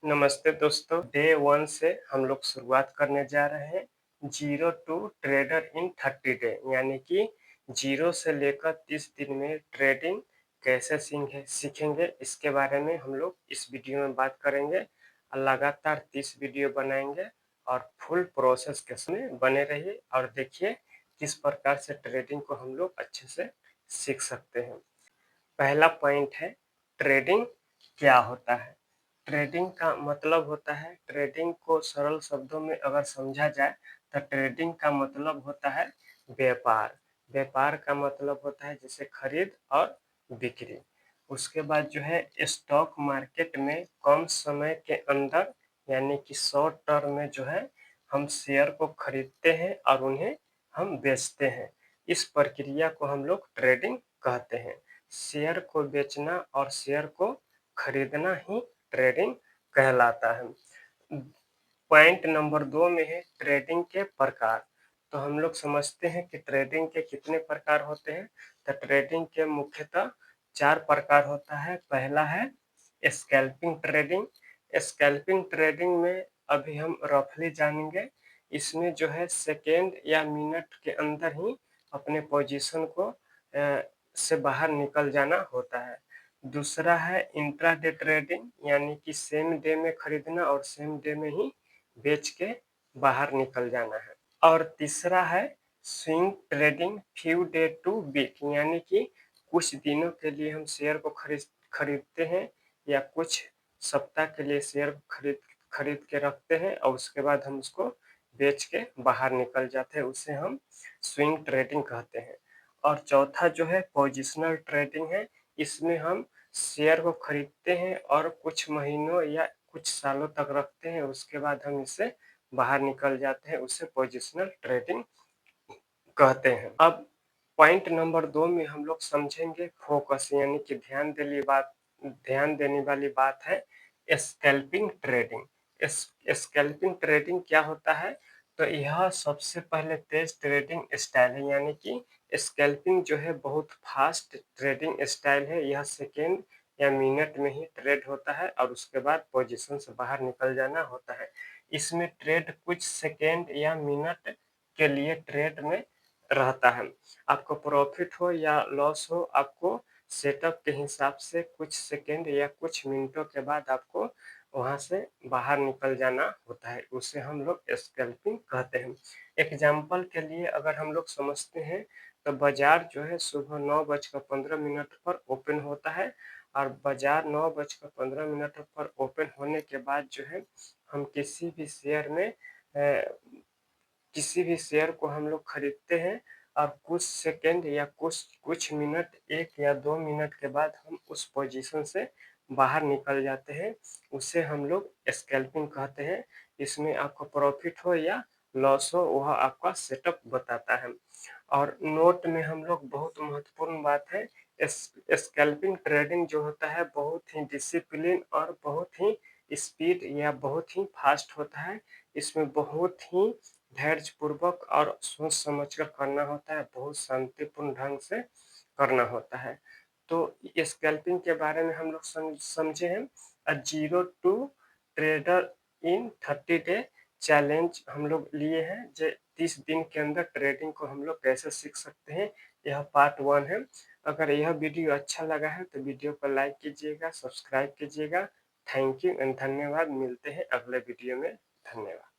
नमस्ते दोस्तों, डे 1 से हम लोग शुरुआत करने जा रहे हैं zero to trader in 30 day यानी कि 0 से लेकर 30 दिन में ट्रेडिंग कैसे सीखेंगे इसके बारे में हम लोग इस वीडियो में बात करेंगे और लगातार 30 वीडियो बनाएंगे और फुल प्रोसेस के समय बने रहिए और देखिए किस प्रकार से ट्रेडिंग को हम लोग अच्छे से सीख सकते हैं। पहला पॉइंट है ट्रेडिंग क्या होता है? ट्रेडिंग का मतलब होता है ट्रेडिंग को सरल शब्दों में अगर समझा जाए तो ट्रेडिंग का मतलब होता है व्यापार। व्यापार का मतलब होता है जैसे खरीद और बिक्री। उसके बाद जो है स्टॉक मार्केट में कम समय के अंदर यानी कि शॉर्ट टर्म में जो है हम शेयर को खरीदते हैं और उन्हें हम बेचते हैं। इस प्रक्रिया को हम लोग ट्रेडिंग कहते हैं। शेयर को बेचना और शेयर को खरीदना ही ट्रेडिंग कहलाता है। पॉइंट नंबर 2 में है ट्रेडिंग के प्रकार। तो हम लोग समझते हैं कि ट्रेडिंग के कितने प्रकार होते हैं। तो ट्रेडिंग के मुख्यतः 4 प्रकार होता है। पहला है स्कैल्पिंग ट्रेडिंग। स्कैल्पिंग ट्रेडिंग में अभी हम रफली जानेंगे। इसमें जो है सेकेंड या मिनट के अंदर ही अपने पोजीशन को से बाहर निकल जाना होता है। दूसरा है इंट्राडे ट्रेडिंग यानी कि सेम डे में खरीदना और सेम डे में ही बेच के बाहर निकल जाना है। और तीसरा है swing trading few day to week यानी कि कुछ दिनों के लिए हम शेयर को खरीदते हैं या कुछ सप्ताह के लिए शेयर को खरीद खरीद के रखते हैं और उसके बाद हम उसको बेच के बाहर निकल जाते हैं, उसे हम स्विंग ट्रेडिंग कहते हैं। और चौथा जो है पोजिशनल ट्रेडिंग है। इसमें हम शेयर को खरीदते हैं और कुछ महीनों या कुछ सालों तक रखते हैं, उसके बाद हम इसे बाहर निकल जाते हैं, उसे पोजिशनल ट्रेडिंग कहते हैं। अब पॉइंट नंबर 2 में हम लोग समझेंगे फोकस यानी कि ध्यान देने वाली बात है स्कैल्पिंग ट्रेडिंग। स्कैल्पिंग ट्रेडिंग क्या होता है? तो यह सबसे पहले तेज ट्रेडिंग स्टाइल है यानी कि स्कैल्पिंग जो है बहुत फास्ट ट्रेडिंग स्टाइल है। यह सेकेंड या मिनट में ही ट्रेड होता है और उसके बाद पोजीशन से बाहर निकल जाना होता है। इसमें ट्रेड कुछ सेकेंड या मिनट के लिए ट्रेड में रहता है। आपको प्रॉफिट हो या लॉस हो, आपको सेटअप के हिसाब से कुछ सेकेंड या कुछ मिनटों के बाद आपको वहाँ से बाहर निकल जाना होता है, उसे हम लोग स्कैल्पिंग कहते हैं। एग्जाम्पल के लिए अगर हम लोग समझते हैं तो बाजार जो है सुबह 9:15 पर ओपन होता है और बाजार 9:15 पर ओपन होने के बाद जो है हम किसी भी शेयर को हम लोग खरीदते हैं और कुछ सेकंड या कुछ कुछ मिनट 1 या 2 मिनट के बाद हम उस पोजीशन से बाहर निकल जाते हैं, उसे हम लोग स्कैल्पिंग कहते हैं। इसमें आपको प्रॉफिट हो या लॉस हो वह आपका सेटअप बताता है। और नोट में हम लोग बहुत महत्वपूर्ण बात है स्कैल्पिंग ट्रेडिंग जो होता है बहुत ही डिसिप्लिन और बहुत ही स्पीड या बहुत ही फास्ट होता है। इसमें बहुत ही धैर्यपूर्वक और सोच समझकर करना होता है, बहुत शांतिपूर्ण ढंग से करना होता है। तो स्कैल्पिंग के बारे में हम लोग समझे हैं। Zero to trader in 30 day challenge हम लोग लिए हैं। 30 दिन के अंदर ट्रेडिंग को हम लोग कैसे सीख सकते हैं, यह पार्ट 1 है। अगर यह वीडियो अच्छा लगा है तो वीडियो को लाइक कीजिएगा, सब्सक्राइब कीजिएगा। थैंक यू एंड धन्यवाद। मिलते हैं अगले वीडियो में। धन्यवाद।